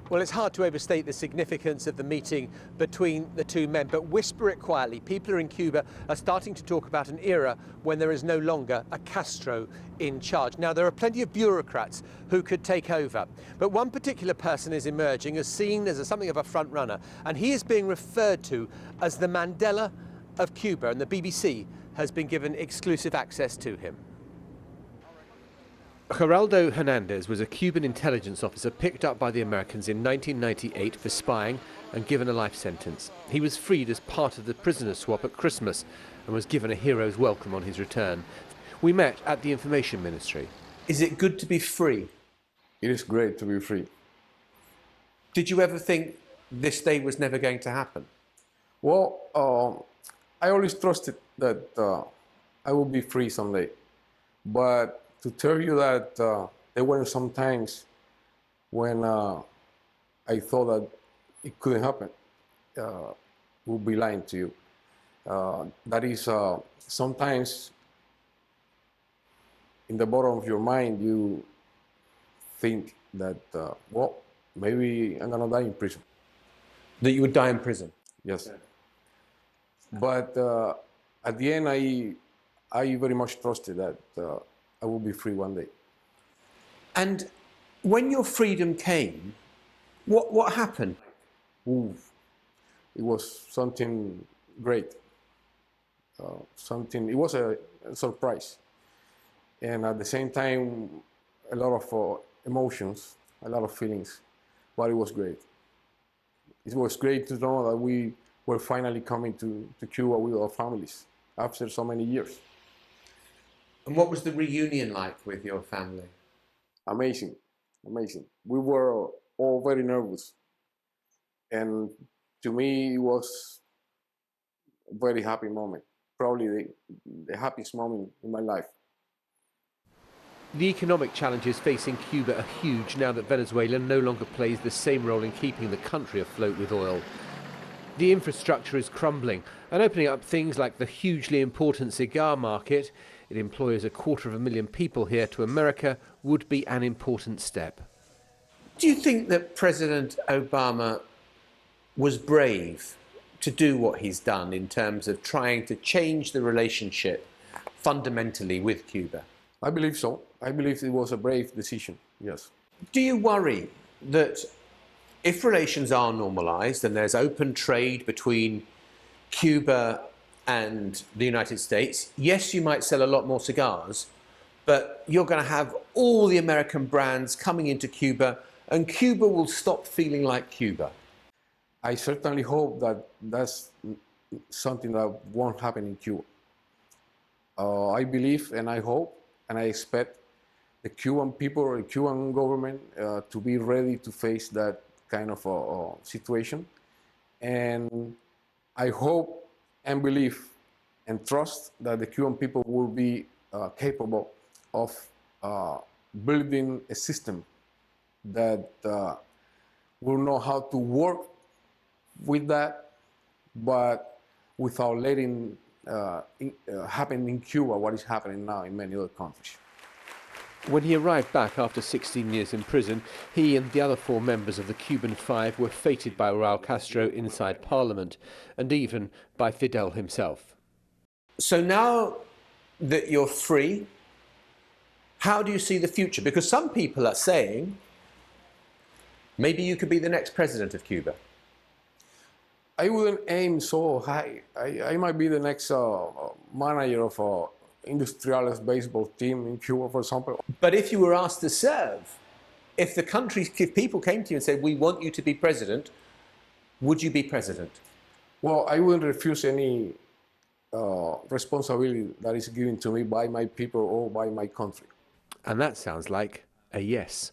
Well, it's hard to overstate the significance of the meeting between the two men, but whisper it quietly. People in Cuba are starting to talk about an era when there is no longer a Castro in charge. Now, there are plenty of bureaucrats who could take over, but one particular person is emerging as seen as something of a front runner, and he is being referred to as the Mandela of Cuba, and the BBC has been given exclusive access to him. Gerardo Hernandez was a Cuban intelligence officer picked up by the Americans in 1998 for spying and given a life sentence. He was freed as part of the prisoner swap at Christmas and was given a hero's welcome on his return. We met at the Information Ministry. Is it good to be free? It is great to be free. Did you ever think this day was never going to happen? Well, I always trusted that I would be free someday. But to tell you that there were some times when I thought that it couldn't happen, would be lying to you. That is, sometimes in the bottom of your mind, you think that, well, maybe I'm gonna die in prison. That you would die in prison? Yes. But at the end, I very much trusted that I will be free one day. And when your freedom came, what happened? Ooh, it was something great. It was a surprise. And at the same time, a lot of emotions, a lot of feelings, but it was great. It was great to know that we were finally coming to Cuba with our families after so many years. And what was the reunion like with your family? Amazing, amazing. We were all very nervous. And to me, it was a very happy moment. Probably the happiest moment in my life. The economic challenges facing Cuba are huge now that Venezuela no longer plays the same role in keeping the country afloat with oil. The infrastructure is crumbling and opening up things like the hugely important cigar market. It employs 250,000 people here to America, would be an important step. Do you think that President Obama was brave to do what he's done in terms of trying to change the relationship fundamentally with Cuba? I believe so. I believe it was a brave decision, yes. Do you worry that if relations are normalized and there's open trade between Cuba and the United States, yes, you might sell a lot more cigars, but you're going to have all the American brands coming into Cuba and Cuba will stop feeling like Cuba? I certainly hope that that's something that won't happen in Cuba. I believe and I hope and I expect the Cuban people or the Cuban government to be ready to face that kind of situation. And I hope and believe and trust that the Cuban people will be capable of building a system that will know how to work with that, but without letting happen in Cuba what is happening now in many other countries. When he arrived back after 16 years in prison, he and the other 4 members of the Cuban Five were feted by Raul Castro inside Parliament, and even by Fidel himself. So now that you're free, how do you see the future? Because some people are saying, maybe you could be the next president of Cuba. I wouldn't aim so high. I might be the next manager of an industrialist baseball team in Cuba, for example. But if you were asked to serve, if people came to you and said, we want you to be president, would you be president? Well, I wouldn't refuse any responsibility that is given to me by my people or by my country. And that sounds like a yes.